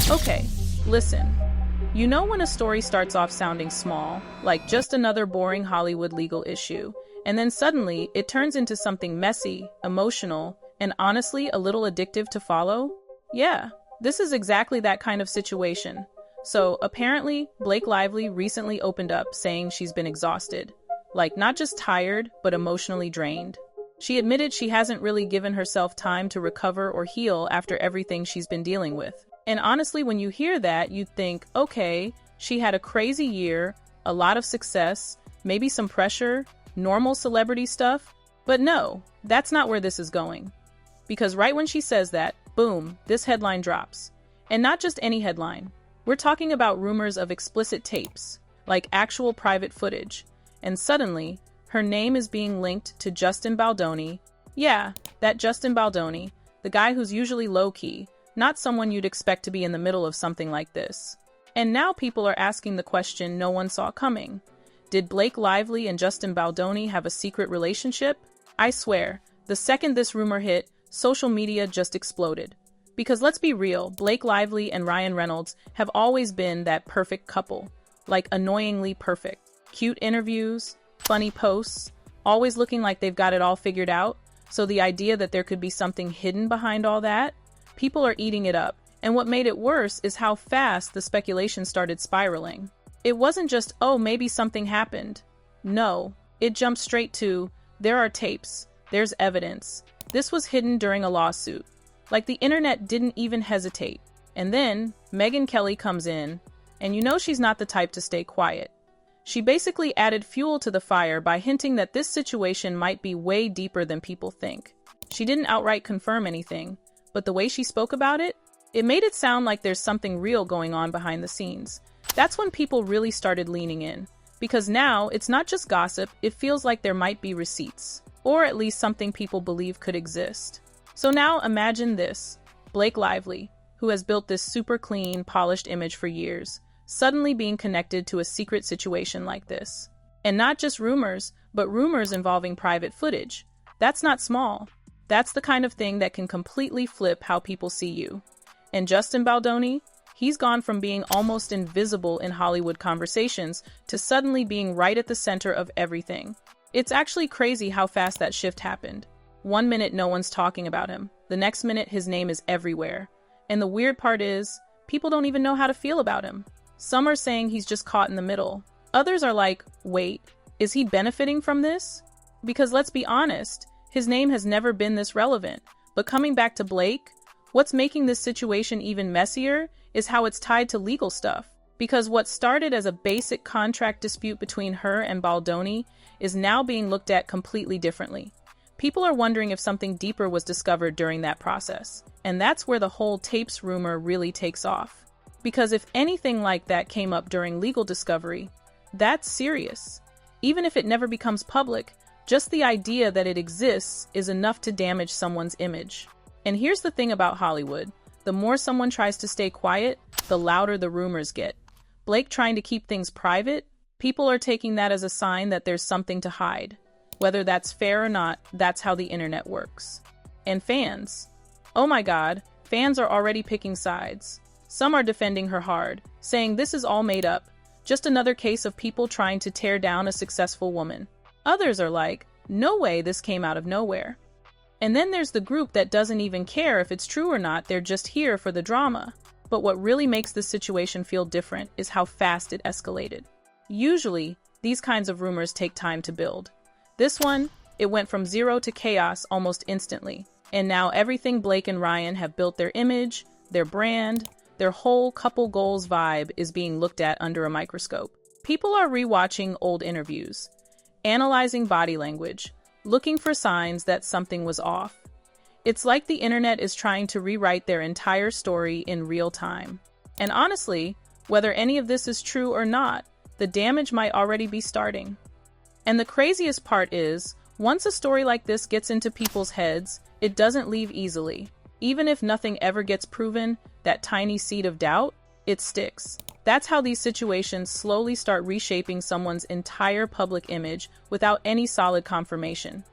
Okay, listen. You know when a story starts off sounding small, like just another boring Hollywood legal issue, and then suddenly it turns into something messy, emotional, and honestly a little addictive to follow? Yeah, this is exactly that kind of situation. So apparently, Blake Lively recently opened up saying she's been exhausted. Like not just tired, but emotionally drained. She admitted she hasn't really given herself time to recover or heal after everything she's been dealing with. And honestly, when you hear that, you'd think, okay, she had a crazy year, a lot of success, maybe some pressure, normal celebrity stuff. But no, that's not where this is going. Because right when she says that, boom, this headline drops. And not just any headline. We're talking about rumors of explicit tapes, like actual private footage. And suddenly, her name is being linked to Justin Baldoni. Yeah, that Justin Baldoni, the guy who's usually low-key, not someone you'd expect to be in the middle of something like this. And now people are asking the question no one saw coming. Did Blake Lively and Justin Baldoni have a secret relationship? I swear, the second this rumor hit, social media just exploded. Because let's be real, Blake Lively and Ryan Reynolds have always been that perfect couple. Like annoyingly perfect. Cute interviews, funny posts, always looking like they've got it all figured out. So the idea that there could be something hidden behind all that, people are eating it up. And what made it worse is how fast the speculation started spiraling. It wasn't just, oh, maybe something happened. No, it jumped straight to, there are tapes, there's evidence. This was hidden during a lawsuit. Like the internet didn't even hesitate. And then Megyn Kelly comes in, and you know she's not the type to stay quiet. She basically added fuel to the fire by hinting that this situation might be way deeper than people think. She didn't outright confirm anything, but the way she spoke about it, it made it sound like there's something real going on behind the scenes. That's when people really started leaning in. Because now, it's not just gossip, it feels like there might be receipts. Or at least something people believe could exist. So now imagine this. Blake Lively, who has built this super clean, polished image for years, suddenly being connected to a secret situation like this. And not just rumors, but rumors involving private footage. That's not small. That's the kind of thing that can completely flip how people see you. And Justin Baldoni, he's gone from being almost invisible in Hollywood conversations to suddenly being right at the center of everything. It's actually crazy how fast that shift happened. One minute no one's talking about him. The next minute his name is everywhere. And the weird part is, people don't even know how to feel about him. Some are saying he's just caught in the middle. Others are like, wait, is he benefiting from this? Because let's be honest, his name has never been this relevant. But coming back to Blake, what's making this situation even messier is how it's tied to legal stuff. Because what started as a basic contract dispute between her and Baldoni is now being looked at completely differently. People are wondering if something deeper was discovered during that process. And that's where the whole tapes rumor really takes off. Because if anything like that came up during legal discovery, that's serious. Even if it never becomes public, just the idea that it exists is enough to damage someone's image. And here's the thing about Hollywood. The more someone tries to stay quiet, the louder the rumors get. Blake trying to keep things private, people are taking that as a sign that there's something to hide. Whether that's fair or not, that's how the internet works. And fans. Oh my God, fans are already picking sides. Some are defending her hard, saying this is all made up, just another case of people trying to tear down a successful woman. Others are like, no way this came out of nowhere. And then there's the group that doesn't even care if it's true or not, they're just here for the drama. But what really makes this situation feel different is how fast it escalated. Usually, these kinds of rumors take time to build. This one, it went from zero to chaos almost instantly. And now everything Blake and Ryan have built, their image, their brand, their whole couple goals vibe is being looked at under a microscope. People are rewatching old interviews, analyzing body language, looking for signs that something was off. It's like the internet is trying to rewrite their entire story in real time. And honestly, whether any of this is true or not, the damage might already be starting. And the craziest part is, once a story like this gets into people's heads, it doesn't leave easily. Even if nothing ever gets proven, that tiny seed of doubt, it sticks. That's how these situations slowly start reshaping someone's entire public image without any solid confirmation.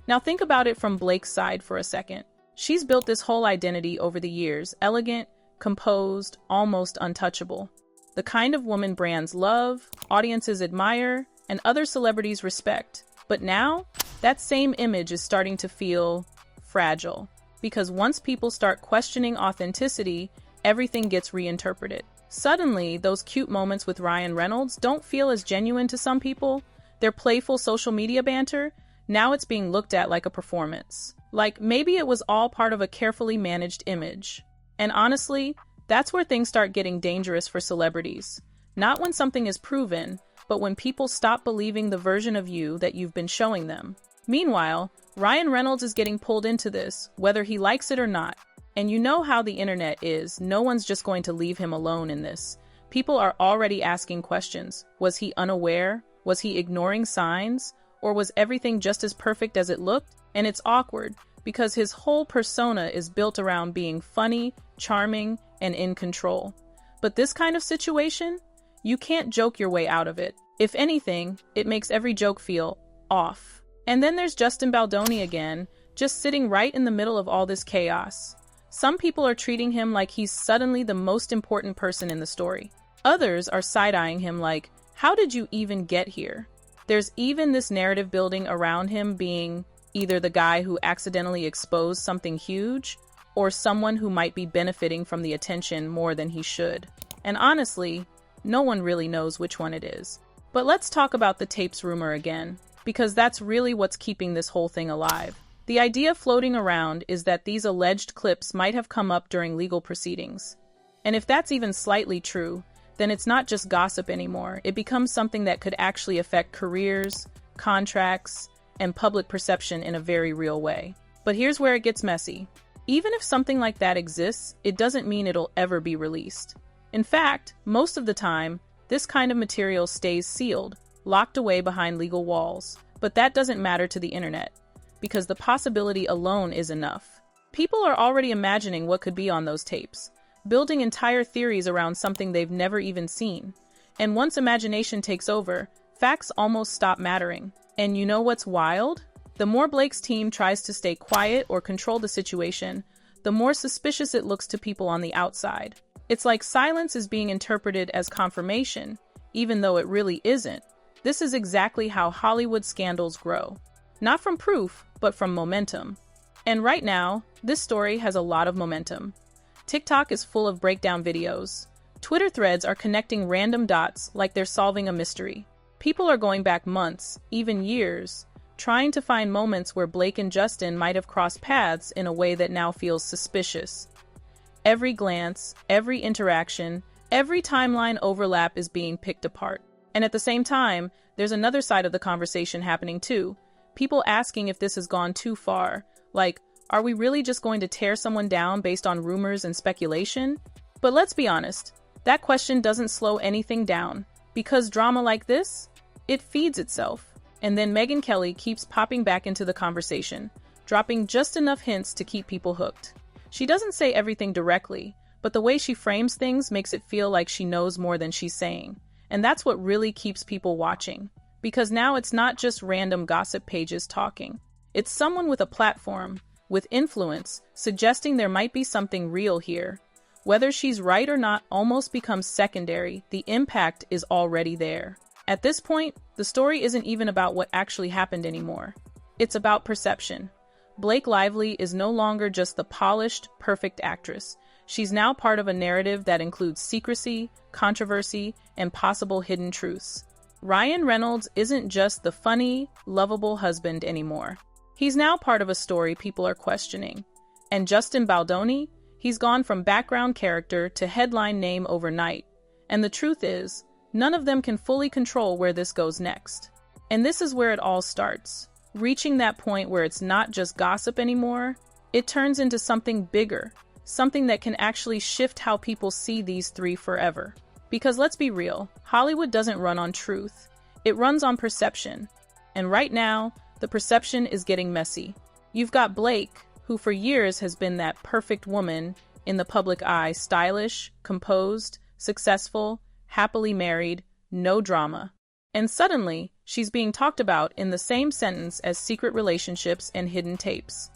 Now think about it from Blake's side for a second. She's built this whole identity over the years, elegant, composed, almost untouchable. The kind of woman brands love, audiences admire, and other celebrities respect. But now, that same image is starting to feel fragile. Because once people start questioning authenticity, everything gets reinterpreted. Suddenly, those cute moments with Ryan Reynolds don't feel as genuine to some people. Their playful social media banter, now it's being looked at like a performance. Like maybe it was all part of a carefully managed image. And honestly, that's where things start getting dangerous for celebrities. Not when something is proven, but when people stop believing the version of you that you've been showing them. Meanwhile, Ryan Reynolds is getting pulled into this, whether he likes it or not. And you know how the internet is, no one's just going to leave him alone in this. People are already asking questions. Was he unaware? Was he ignoring signs? Or was everything just as perfect as it looked? And it's awkward, because his whole persona is built around being funny, charming, and in control. But this kind of situation, you can't joke your way out of it. If anything, it makes every joke feel off. And then there's Justin Baldoni again, just sitting right in the middle of all this chaos. Some people are treating him like he's suddenly the most important person in the story. Others are side-eyeing him like, how did you even get here? There's even this narrative building around him being either the guy who accidentally exposed something huge, or someone who might be benefiting from the attention more than he should. And honestly, no one really knows which one it is. But let's talk about the tapes rumor again, because that's really what's keeping this whole thing alive. The idea floating around is that these alleged clips might have come up during legal proceedings. And if that's even slightly true, then it's not just gossip anymore. It becomes something that could actually affect careers, contracts, and public perception in a very real way. But here's where it gets messy. Even if something like that exists, it doesn't mean it'll ever be released. In fact, most of the time, this kind of material stays sealed, locked away behind legal walls. But that doesn't matter to the internet, because the possibility alone is enough. People are already imagining what could be on those tapes, building entire theories around something they've never even seen. And once imagination takes over, facts almost stop mattering. And you know what's wild? The more Blake's team tries to stay quiet or control the situation, the more suspicious it looks to people on the outside. It's like silence is being interpreted as confirmation, even though it really isn't. This is exactly how Hollywood scandals grow. Not from proof, but from momentum. And right now, this story has a lot of momentum. TikTok is full of breakdown videos. Twitter threads are connecting random dots like they're solving a mystery. People are going back months, even years, trying to find moments where Blake and Justin might have crossed paths in a way that now feels suspicious. Every glance, every interaction, every timeline overlap is being picked apart. And at the same time, there's another side of the conversation happening too. People asking if this has gone too far. Like, are we really just going to tear someone down based on rumors and speculation? But let's be honest, that question doesn't slow anything down. Because drama like this, it feeds itself. And then Megyn Kelly keeps popping back into the conversation, dropping just enough hints to keep people hooked. She doesn't say everything directly, but the way she frames things makes it feel like she knows more than she's saying. And that's what really keeps people watching. Because now it's not just random gossip pages talking. It's someone with a platform, with influence, suggesting there might be something real here. Whether she's right or not almost becomes secondary. The impact is already there. At this point, the story isn't even about what actually happened anymore. It's about perception. Blake Lively is no longer just the polished, perfect actress. She's now part of a narrative that includes secrecy, controversy, and possible hidden truths. Ryan Reynolds isn't just the funny, lovable husband anymore. He's now part of a story people are questioning. And Justin Baldoni, he's gone from background character to headline name overnight. And the truth is, none of them can fully control where this goes next. And this is where it all starts. Reaching that point where it's not just gossip anymore, it turns into something bigger, something that can actually shift how people see these three forever. Because let's be real, Hollywood doesn't run on truth. It runs on perception. And right now, the perception is getting messy. You've got Blake, who for years has been that perfect woman in the public eye, stylish, composed, successful, happily married, no drama. And suddenly, she's being talked about in the same sentence as secret relationships and hidden tapes.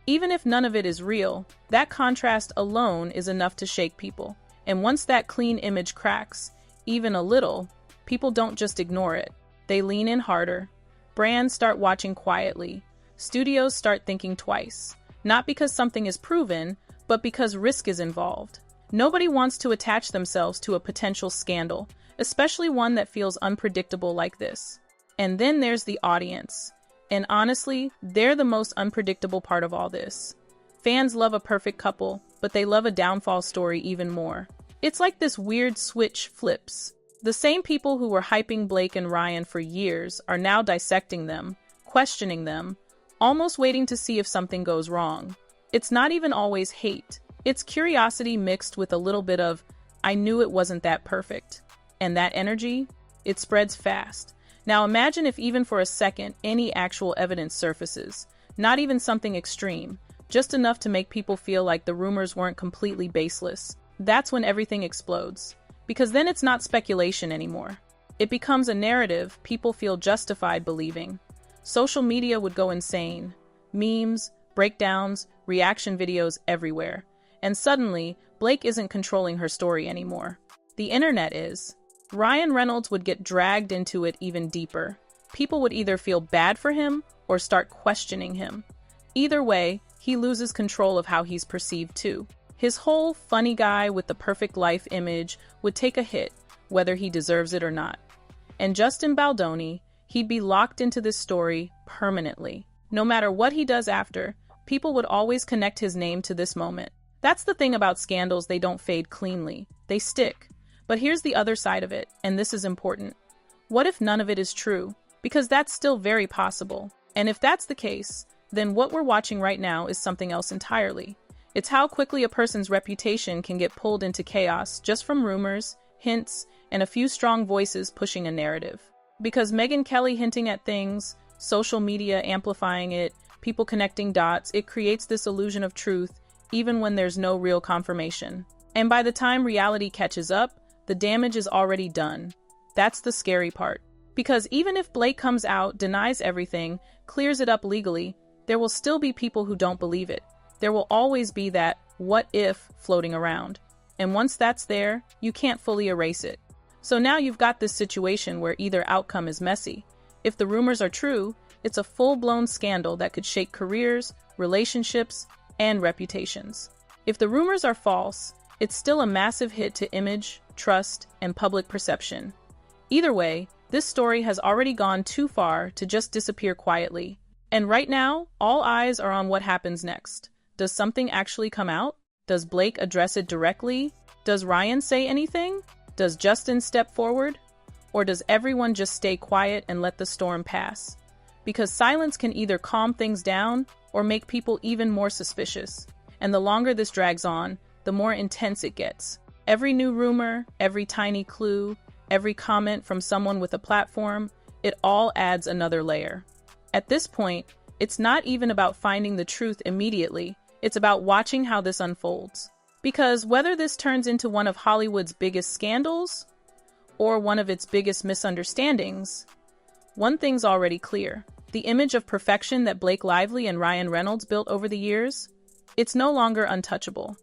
Even if none of it is real, that contrast alone is enough to shake people. And once that clean image cracks, even a little, people don't just ignore it. They lean in harder. Brands start watching quietly. Studios start thinking twice. Not because something is proven, but because risk is involved. Nobody wants to attach themselves to a potential scandal, especially one that feels unpredictable like this. And then there's the audience. And honestly, they're the most unpredictable part of all this. Fans love a perfect couple, but they love a downfall story even more. It's like this weird switch flips. The same people who were hyping Blake and Ryan for years are now dissecting them, questioning them, almost waiting to see if something goes wrong. It's not even always hate. It's curiosity mixed with a little bit of, I knew it wasn't that perfect. And that energy, it spreads fast. Now imagine if even for a second any actual evidence surfaces, not even something extreme, just enough to make people feel like the rumors weren't completely baseless. That's when everything explodes. Because then it's not speculation anymore. It becomes a narrative people feel justified believing. Social media would go insane. Memes, breakdowns, reaction videos everywhere. And suddenly, Blake isn't controlling her story anymore. The internet is. Ryan Reynolds would get dragged into it even deeper. People would either feel bad for him or start questioning him. Either way, he loses control of how he's perceived too. His whole funny guy with the perfect life image would take a hit, whether he deserves it or not. And Justin Baldoni, he'd be locked into this story permanently. No matter what he does after, people would always connect his name to this moment. That's the thing about scandals, they don't fade cleanly. They stick. But here's the other side of it, and this is important. What if none of it is true? Because that's still very possible. And if that's the case, then what we're watching right now is something else entirely. It's how quickly a person's reputation can get pulled into chaos just from rumors, hints, and a few strong voices pushing a narrative. Because Megyn Kelly hinting at things, social media amplifying it, people connecting dots, it creates this illusion of truth even when there's no real confirmation. And by the time reality catches up, the damage is already done. That's the scary part. Because even if Blake comes out, denies everything, clears it up legally, there will still be people who don't believe it. There will always be that what if floating around. And once that's there, you can't fully erase it. So now you've got this situation where either outcome is messy. If the rumors are true, it's a full-blown scandal that could shake careers, relationships, and reputations. If the rumors are false, it's still a massive hit to image, trust, and public perception. Either way, this story has already gone too far to just disappear quietly. And right now, all eyes are on what happens next. Does something actually come out? Does Blake address it directly? Does Ryan say anything? Does Justin step forward? Or does everyone just stay quiet and let the storm pass? Because silence can either calm things down or make people even more suspicious. And the longer this drags on, the more intense it gets. Every new rumor, every tiny clue, every comment from someone with a platform, it all adds another layer. At this point, it's not even about finding the truth immediately. It's about watching how this unfolds. Because whether this turns into one of Hollywood's biggest scandals or one of its biggest misunderstandings, one thing's already clear. The image of perfection that Blake Lively and Ryan Reynolds built over the years, it's no longer untouchable.